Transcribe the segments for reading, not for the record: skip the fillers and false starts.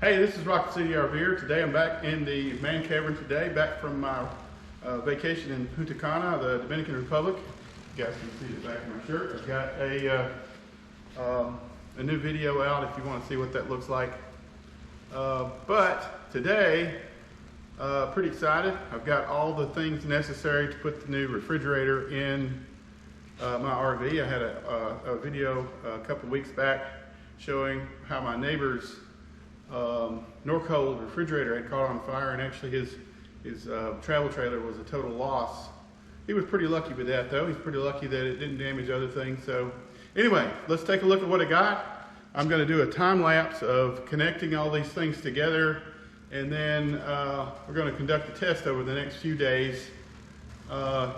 Hey, this is Rocket City RVer. Today I'm back in the man cavern today, back from my vacation in Punta Cana, the Dominican Republic. You guys can see the back of my shirt. I've got a new video out if you want to see what that looks like. But today, pretty excited. I've got all the things necessary to put the new refrigerator in my RV. I had a video a couple weeks back showing how my neighbor's Norcold refrigerator had caught on fire, and actually his travel trailer was a total loss. He was pretty lucky with that though. He's pretty lucky that it didn't damage other things. So anyway, let's take a look at what I got. I'm going to do a time lapse of connecting all these things together, and then we're going to conduct a test over the next few days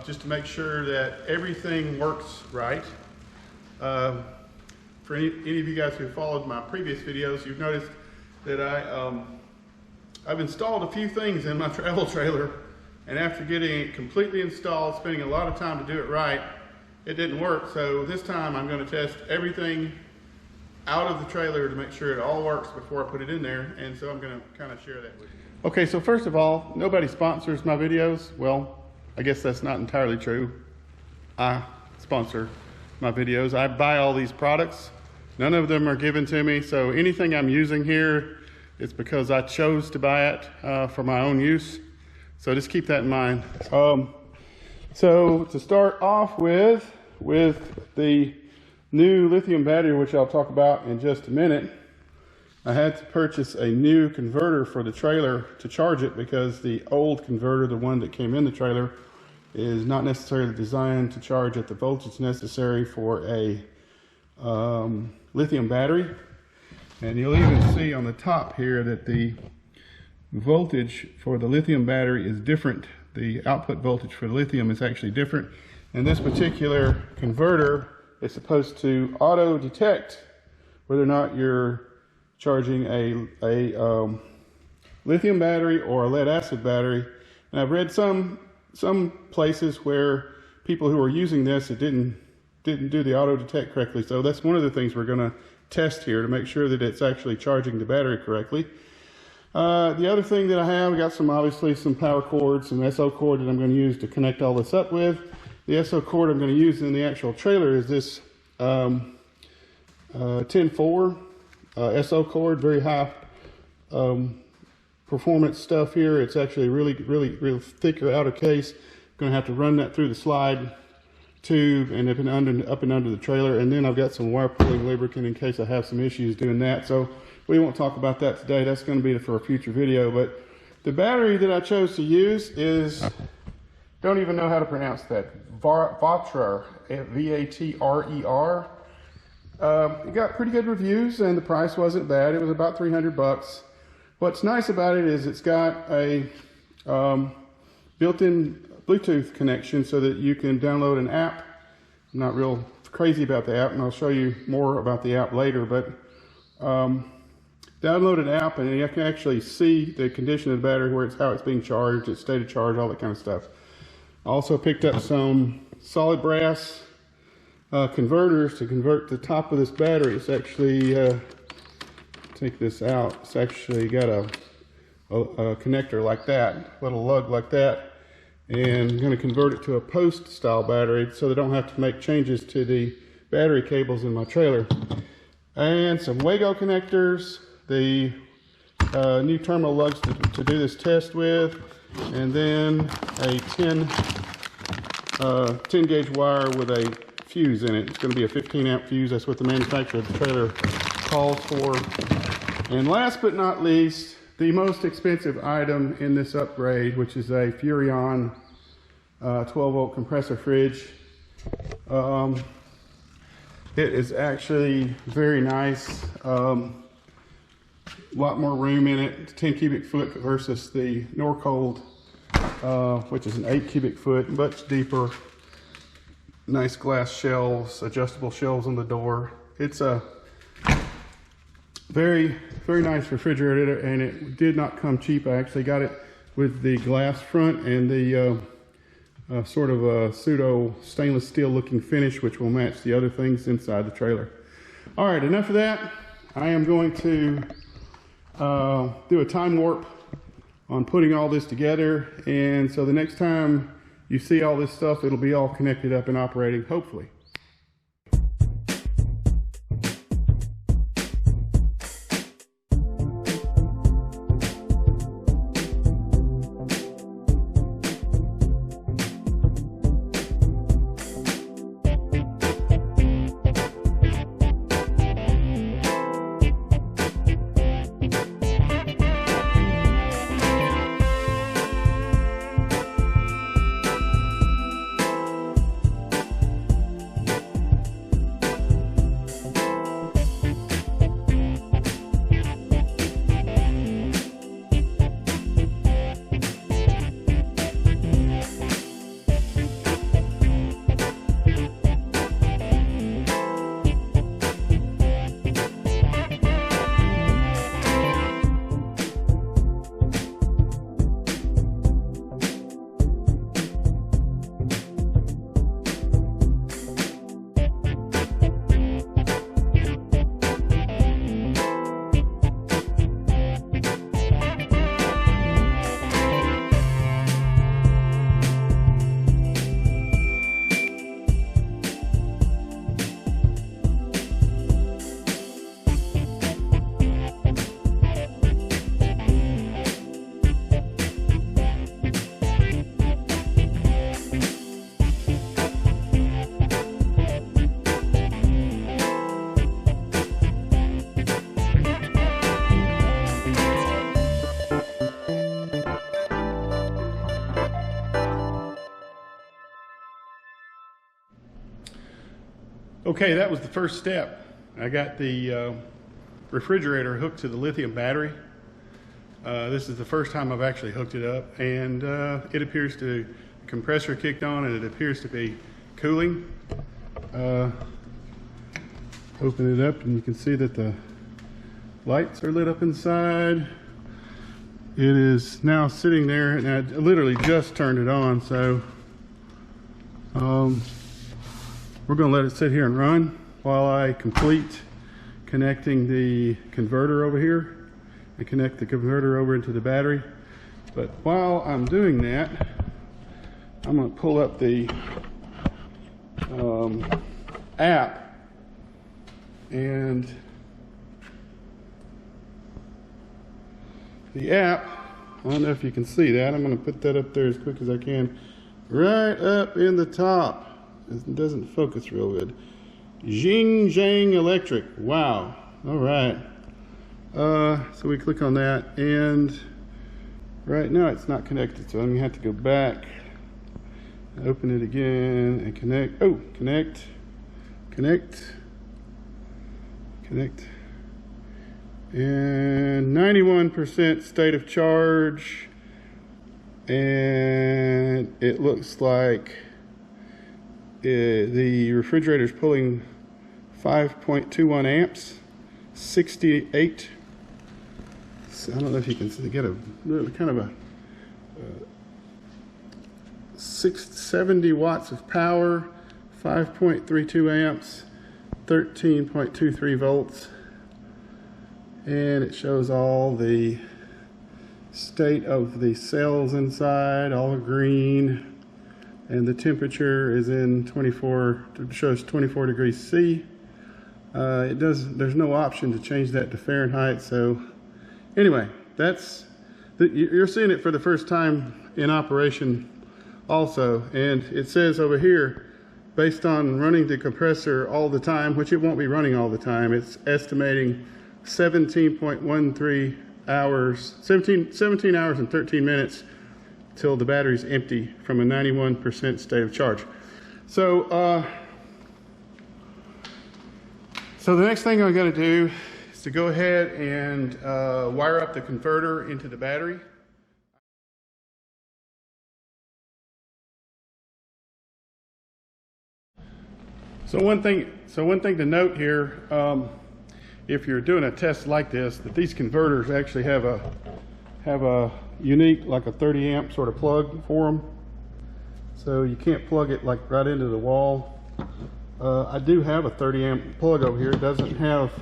just to make sure that everything works right. For any of you guys who followed my previous videos, you've noticed that I've installed a few things in my travel trailer, and after getting it completely installed, spending a lot of time to do it right, it didn't work. So this time I'm going to test everything out of the trailer to make sure it all works before I put it in there, and so I'm going to kind of share that with you. Okay, so first of all, nobody sponsors my videos. Well, I guess that's not entirely true. I sponsor my videos. I buy all these products. None of them are given to me, so anything I'm using here, it's because I chose to buy it for my own use. So just keep that in mind. So to start off with the new lithium battery, which I'll talk about in just a minute, I had to purchase a new converter for the trailer to charge it, because the old converter, the one that came in the trailer, is not necessarily designed to charge at the voltage necessary for a lithium battery. And you'll even see on the top here that the voltage for the lithium battery is different. The output voltage for the lithium is actually different, and this particular converter is supposed to auto detect whether or not you're charging a lithium battery or a lead acid battery. And I've read some places where people who are using this, it didn't do the auto detect correctly. So that's one of the things we're going to test here to make sure that it's actually charging the battery correctly. The other thing that I got obviously some power cords, some SO cord that I'm going to use to connect all this up with. The SO cord I'm going to use in the actual trailer is this 10-4 SO cord, very high performance stuff here. It's actually really thick outer case. I'm going to have to run that through the slide tube and up and under the trailer, and then I've got some wire pulling lubricant in case I have some issues doing that. So we won't talk about that today. That's going to be for a future video. But the battery that I chose to use is, don't even know how to pronounce that, Vatrer, V-A-T-R-E-R. It got pretty good reviews, and the price wasn't bad. It was about 300 bucks. What's nice about it is it's got a built-in Bluetooth connection so that you can download an app. I'm not real crazy about the app, and I'll show you more about the app later, but download an app and you can actually see the condition of the battery, how it's being charged, its state of charge, all that kind of stuff. I also picked up some solid brass converters to convert the top of this battery. It's actually, take this out, it's actually got a connector like that, little lug like that. And I'm going to convert it to a post style battery so they don't have to make changes to the battery cables in my trailer. And some WFCO connectors, the new terminal lugs to do this test with, and then a 10 gauge wire with a fuse in it. It's going to be a 15 amp fuse. That's what the manufacturer of the trailer calls for. And last but not least, the most expensive item in this upgrade, which is a Furrion 12V compressor fridge. It is actually very nice. A lot more room in it. 10 cubic foot versus the Norcold, which is an 8 cubic foot, much deeper. Nice glass shelves, adjustable shelves on the door. It's a very nice refrigerator, and it did not come cheap. I actually got it with the glass front and the sort of a pseudo stainless steel looking finish, which will match the other things inside the trailer. All right, enough of that. I am going to do a time warp on putting all this together, and so the next time you see all this stuff, it'll be all connected up and operating, hopefully. Okay, that was the first step. I got the refrigerator hooked to the lithium battery. This is the first time I've actually hooked it up, and it appears to, the compressor kicked on and it appears to be cooling. Open it up and you can see that the lights are lit up inside. It is now sitting there, and I literally just turned it on, so we're going to let it sit here and run while I complete connecting the converter over here and connect the converter over into the battery. But while I'm doing that, I'm going to pull up the app, and the app, I don't know if you can see that. I'm going to put that up there as quick as I can. Right up in the top. It doesn't focus real good. Jing Jang Electric. Wow. All right. So we click on that, and right now it's not connected, so I'm going to have to go back, open it again, and connect. Oh, connect. And 91% state of charge, and it looks like the refrigerator is pulling 5.21 amps, 68. So I don't know if you can get a really kind of a 670 watts of power, 5.32 amps, 13.23 volts. And it shows all the state of the cells inside, all green, and the temperature is in 24, it shows 24 degrees C. There's no option to change that to Fahrenheit. So anyway, you're seeing it for the first time in operation also. And it says over here, based on running the compressor all the time, which it won't be running all the time, it's estimating 17.13 hours, 17 hours and 13 minutes till the battery's empty from a 91% state of charge. So, so the next thing I'm going to do is to go ahead and wire up the converter into the battery. So one thing to note here, if you're doing a test like this, that these converters actually have a unique, like a 30 amp sort of plug for them. So you can't plug it like right into the wall. I do have a 30 amp plug over here. It doesn't have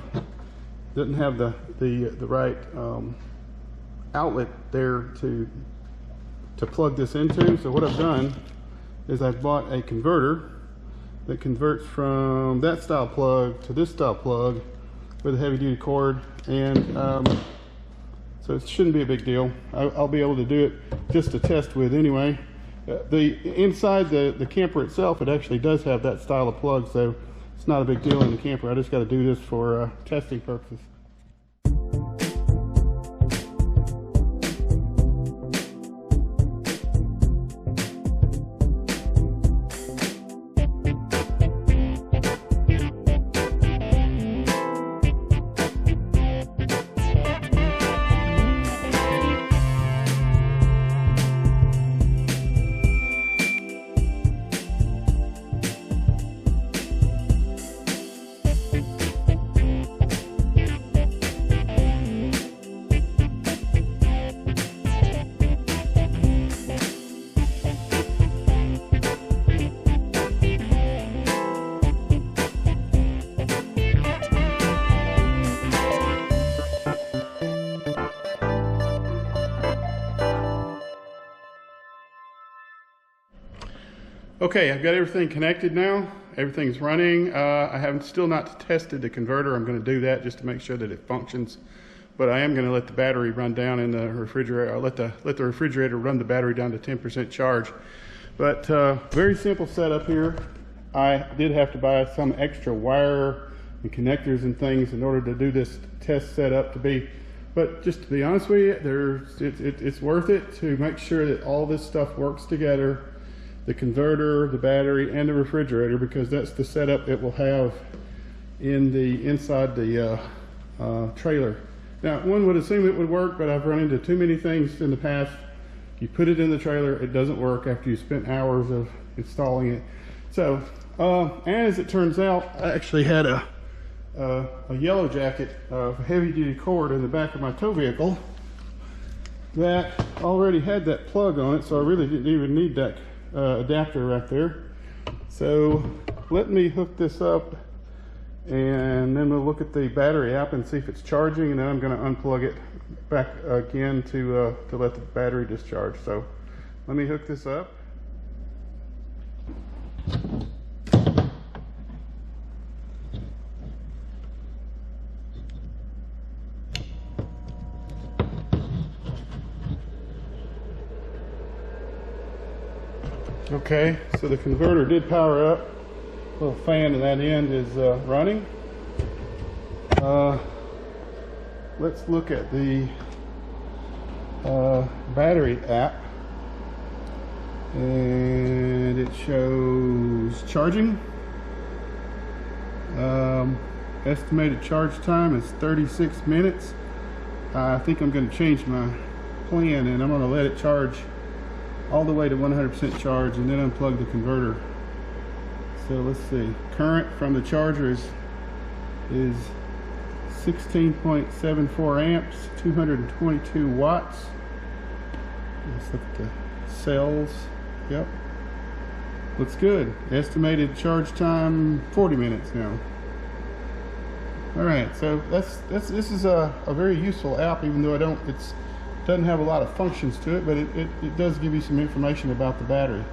doesn't have the right outlet there to plug this into. So what I've done is I've bought a converter that converts from that style plug to this style plug with a heavy duty cord, and so it shouldn't be a big deal. I'll be able to do it just to test with anyway. Inside the camper itself, it actually does have that style of plug, so it's not a big deal in the camper. I just got to do this for testing purposes. Okay, I've got everything connected now. Everything's running. I have still not tested the converter. I'm going to do that just to make sure that it functions. But I am going to let the battery run down in the refrigerator. I'll let the refrigerator run the battery down to 10% charge. But very simple setup here. I did have to buy some extra wire and connectors and things in order to do this test setup but just to be honest with you, it's worth it to make sure that all this stuff works together. The converter, the battery, and the refrigerator, because that's the setup it will have inside the trailer. Now, one would assume it would work, but I've run into too many things in the past. You put it in the trailer, it doesn't work after you spent hours of installing it. So, and as it turns out, I actually had a yellow jacket of heavy-duty cord in the back of my tow vehicle that already had that plug on it, so I really didn't even need that adapter right there. So let me hook this up, and then we'll look at the battery app and see if it's charging, and then I'm going to unplug it back again to let the battery discharge. So let me hook this up. Okay, so the converter did power up. The little fan in that end is running. Let's look at the battery app, and it shows charging. Estimated charge time is 36 minutes. I think I'm going to change my plan, and I'm going to let it charge all the way to 100% charge and then unplug the converter. So let's see, current from the charger is 16.74 amps, 222 watts. Let's look at the cells. Yep, looks good. Estimated charge time 40 minutes now. All right, so this is a very useful app, even though it doesn't have a lot of functions to it, but it does give you some information about the battery.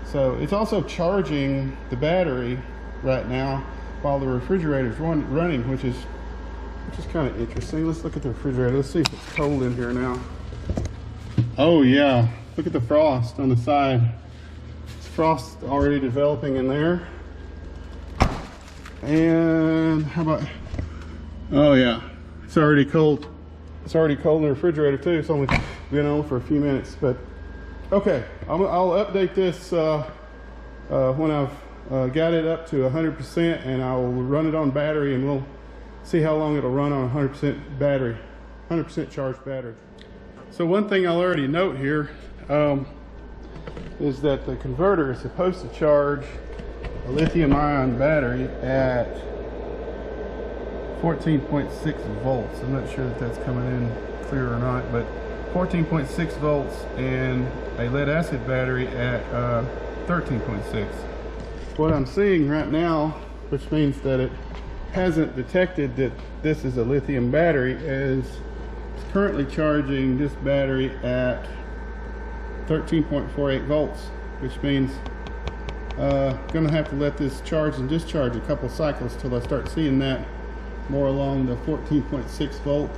So it's also charging the battery right now while the refrigerator is running, which is kind of interesting. Let's look at the refrigerator. Let's see if it's cold in here now. Oh yeah, look at the frost on the side. It's frost already developing in there. And how about, oh yeah, it's already cold. It's already cold in the refrigerator too. It's only been on for a few minutes, but okay. I'll update this when I've got it up to 100%, and I'll run it on battery, and we'll see how long it'll run on 100% battery, 100% charged battery. So one thing I'll already note here is that the converter is supposed to charge a lithium-ion battery at 14.6 volts. I'm not sure if that's coming in clear or not, but 14.6 volts, and a lead-acid battery at 13.6. What I'm seeing right now, which means that it hasn't detected that this is a lithium battery, as it's currently charging this battery at 13.48 volts, which means gonna have to let this charge and discharge a couple cycles till I start seeing that more along the 14.6 volt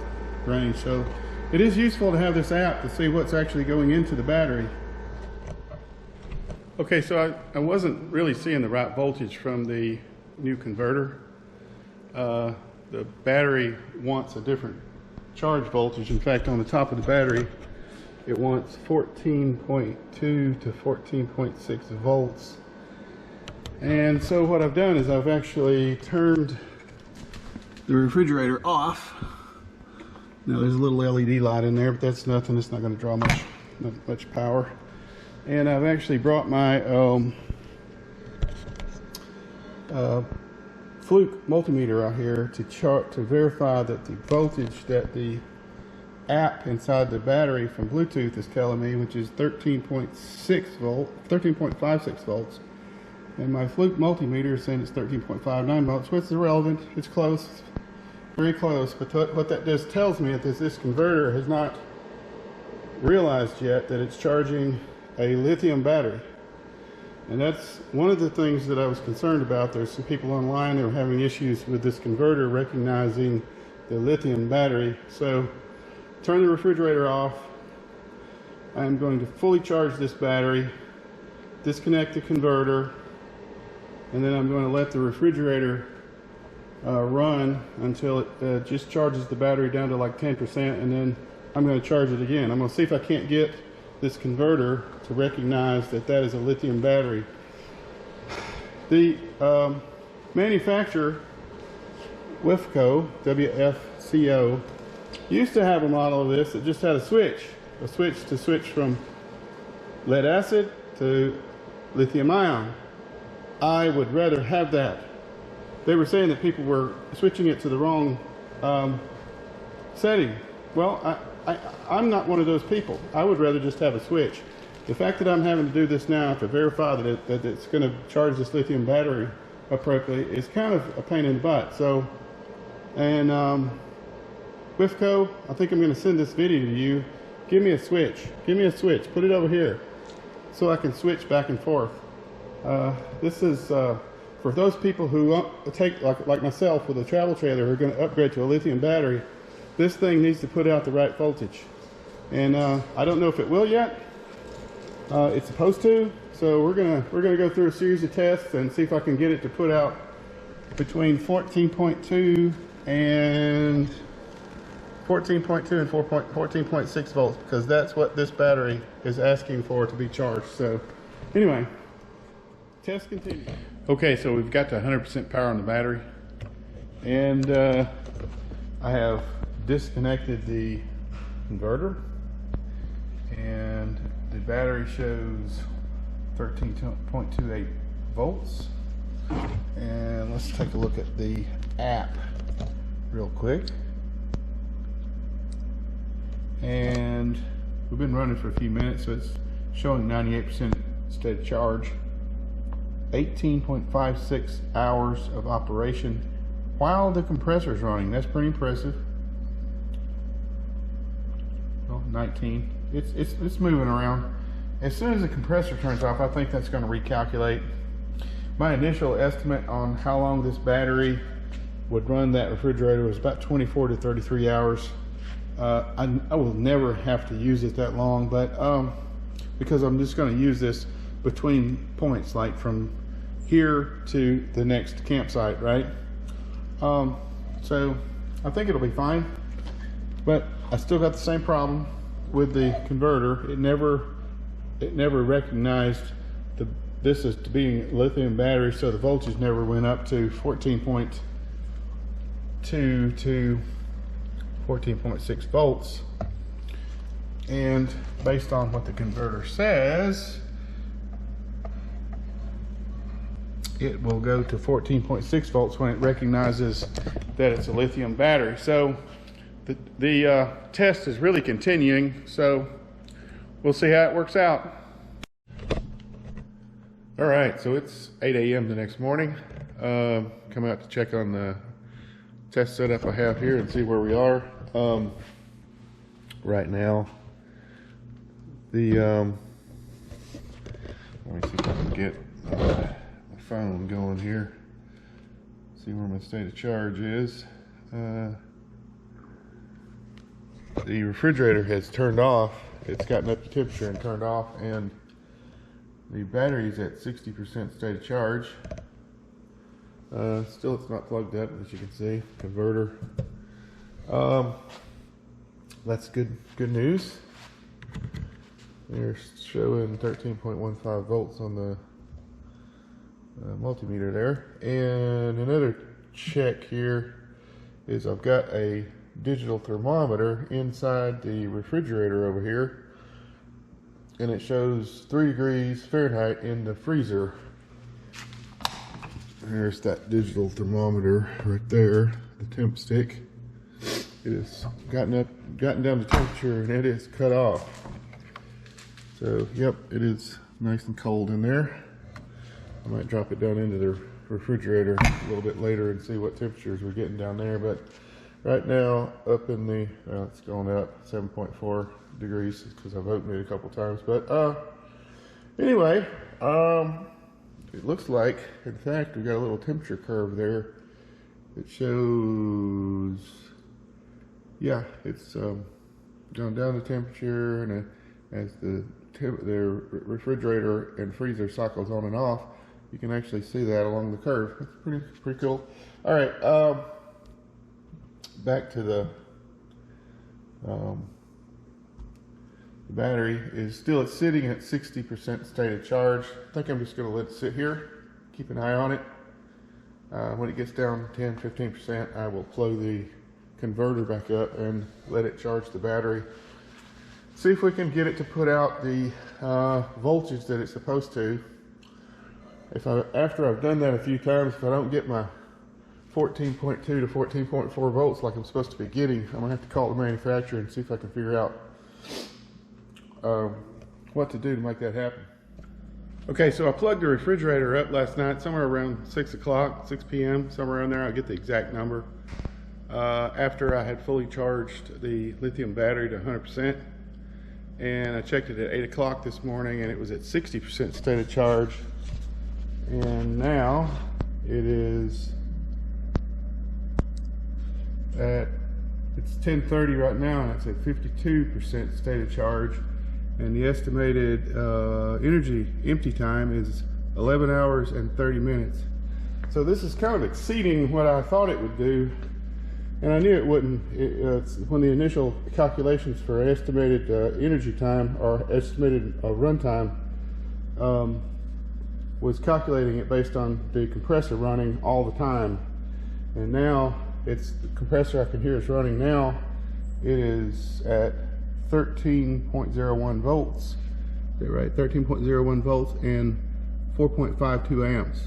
range. So it is useful to have this app to see what's actually going into the battery. Okay, so I wasn't really seeing the right voltage from the new converter. The battery wants a different charge voltage. In fact, on the top of the battery, it wants 14.2 to 14.6 volts. And so what I've done is I've actually turned the refrigerator off. Now there's a little LED light in there, but that's nothing. It's not going to draw much power. And I've actually brought my Fluke multimeter out here to verify that the voltage that the app inside the battery from Bluetooth is telling me, which is 13.56 volts, and my Fluke multimeter is saying it's 13.59 volts, which is irrelevant. It's close, very close. But what that just tells me is this converter has not realized yet that it's charging a lithium battery. And that's one of the things that I was concerned about. There's some people online that were having issues with this converter recognizing the lithium battery. So turn the refrigerator off. I'm going to fully charge this battery, disconnect the converter, and then I'm going to let the refrigerator run until it just charges the battery down to like 10%, and then I'm going to charge it again. I'm going to see if I can't get this converter to recognize that that is a lithium battery. The manufacturer, WFCO, used to have a model of this that just had a switch to switch from lead acid to lithium ion. I would rather have that. They were saying that people were switching it to the wrong setting. Well, I'm not one of those people. I would rather just have a switch. The fact that I'm having to do this now to verify that it's going to charge this lithium battery appropriately is kind of a pain in the butt. So, and WFCO, I think I'm going to send this video to you. Give me a switch. Give me a switch. Put it over here so I can switch back and forth. This is for those people who take, like myself with a travel trailer, who are going to upgrade to a lithium battery. This thing needs to put out the right voltage, and I don't know if it will yet. It's supposed to, so we're gonna go through a series of tests and see if I can get it to put out between 14.2 and 14.6 volts, because that's what this battery is asking for to be charged. So anyway, test continues. Okay, so we've got to 100% power on the battery, and I have disconnected the converter, and the battery shows 13.28 volts. And let's take a look at the app real quick. And we've been running for a few minutes, so it's showing 98% steady charge. 18.56 hours of operation while the compressor is running. That's pretty impressive. Well, 19. It's moving around. As soon as the compressor turns off, I think that's going to recalculate. My initial estimate on how long this battery would run that refrigerator was about 24 to 33 hours. I will never have to use it that long, but because I'm just going to use this between points, like from here to the next campsite, right? So I think it'll be fine, but I still got the same problem with the converter. It never recognized this as to being a lithium battery, so the voltage never went up to 14.2 to 14.6 volts. And based on what the converter says, it will go to 14.6 volts when it recognizes that it's a lithium battery. So the test is really continuing, so we'll see how it works out. All right, so it's 8 a.m. the next morning. Come out to check on the test setup I have here and see where we are. Right now, let me see if I can get my phone going here. See where my state of charge is. The refrigerator has turned off. It's gotten up to temperature and turned off, and the battery's at 60% state of charge. Still, it's not plugged up, as you can see. Converter. That's good news. They're showing 13.15 volts on the multimeter there. And another check here is I've got a digital thermometer inside the refrigerator over here, and it shows 3 degrees Fahrenheit in the freezer. There's that digital thermometer right there, the temp stick. It has gotten down to temperature, and it is cut off. So, yep, it is nice and cold in there. I might drop it down into the refrigerator a little bit later and see what temperatures we're getting down there. But right now, up in the, it's going up 7.4 degrees because I've opened it a couple times. But anyway, it looks like, in fact, we got a little temperature curve there. It shows, yeah, it's going down the temperature, and as the refrigerator and freezer cycles on and off, you can actually see that along the curve. It's pretty cool. All right, back to the battery is still sitting at 60% state of charge. I think I'm just going to let it sit here, keep an eye on it. When it gets down 10-15%, I will plug the converter back up and let it charge the battery. See if we can get it to put out the voltage that it's supposed to. After I've done that a few times, if I don't get my 14.2 to 14.4 volts like I'm supposed to be getting, I'm gonna have to call the manufacturer and see if I can figure out what to do to make that happen. Okay, so I plugged the refrigerator up last night, somewhere around 6 p.m., somewhere around there. I'll get the exact number. After I had fully charged the lithium battery to 100%, and I checked it at 8 o'clock this morning, and it was at 60% state of charge. And now it is it's 10:30 right now, and it's at 52% state of charge, and the estimated energy empty time is 11 hours and 30 minutes. So this is kind of exceeding what I thought it would do, and I knew it wouldn't. When the initial calculations for estimated energy time or estimated run time was calculating it based on the compressor running all the time, and now the compressor I can hear is running now. It is at 13.01 volts. Is that right? 13.01 volts and 4.52 amps.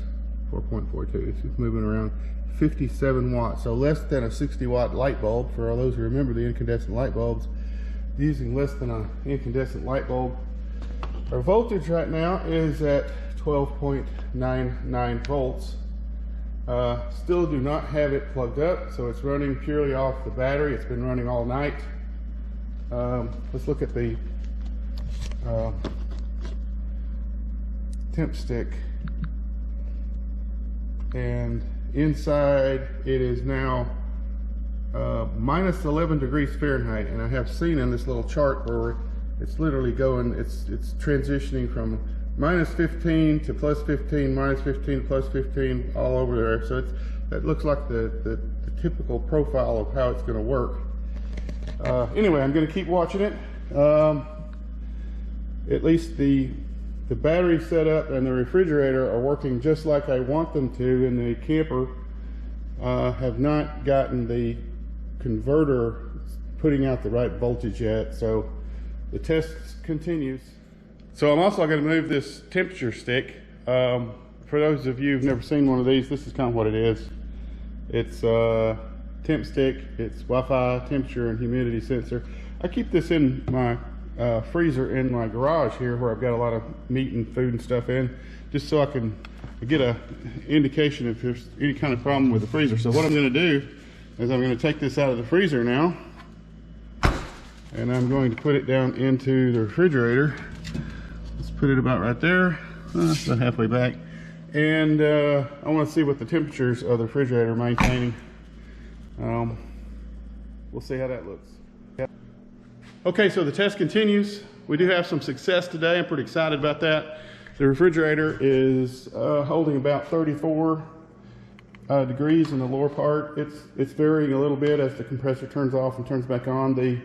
4.42. It's just moving around. 57 watts. So less than a 60 watt light bulb. For all those who remember the incandescent light bulbs, using less than an incandescent light bulb. Our voltage right now is at 12.99 volts. Still do not have it plugged up, so it's running purely off the battery. It's been running all night. Let's look at the temp stick, and inside it is now minus 11 degrees Fahrenheit, and I have seen in this little chart where it's literally going, it's transitioning from minus 15 to plus 15, minus 15 to plus 15, all over there. So that looks like the typical profile of how it's going to work. Anyway, I'm going to keep watching it. At least the battery setup and the refrigerator are working just like I want them to, and the camper have not gotten the converter putting out the right voltage yet. So the test continues. So I'm also going to move this temperature stick. For those of you who've never seen one of these, this is kind of what it is. It's a temp stick. It's Wi-Fi, temperature, and humidity sensor. I keep this in my freezer in my garage here, where I've got a lot of meat and food and stuff in, just so I can get a indication if there's any kind of problem with the freezer. So what I'm going to do is I'm going to take this out of the freezer now, and I'm going to put it down into the refrigerator. Let's put it about right there, about halfway back. And I want to see what the temperatures of the refrigerator are maintaining. We'll see how that looks. Okay, so the test continues. We do have some success today. I'm pretty excited about that. The refrigerator is holding about 34 degrees in the lower part. It's varying a little bit as the compressor turns off and turns back on. The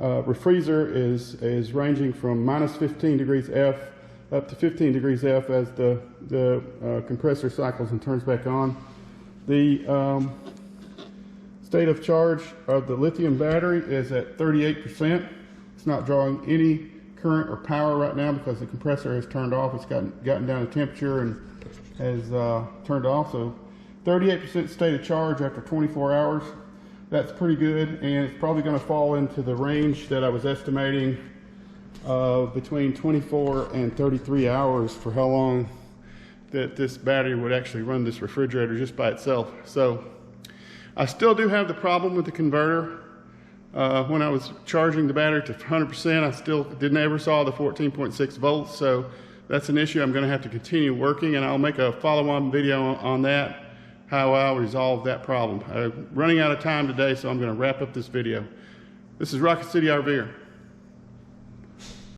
refreezer is ranging from minus 15 degrees F up to 15 degrees F as the compressor cycles and turns back on. The state of charge of the lithium battery is at 38%. It's not drawing any current or power right now because the compressor has turned off. It's gotten down to temperature and has turned off. So 38% state of charge after 24 hours. That's pretty good, and it's probably going to fall into the range that I was estimating between 24 and 33 hours for how long that this battery would actually run this refrigerator just by itself. So I still do have the problem with the converter. When I was charging the battery to 100%, I still never saw the 14.6 volts. So that's an issue I'm going to have to continue working, and I'll make a follow-on video on that, how I'll resolve that problem. I'm running out of time today, so I'm going to wrap up this video. This is Rocket City RVer.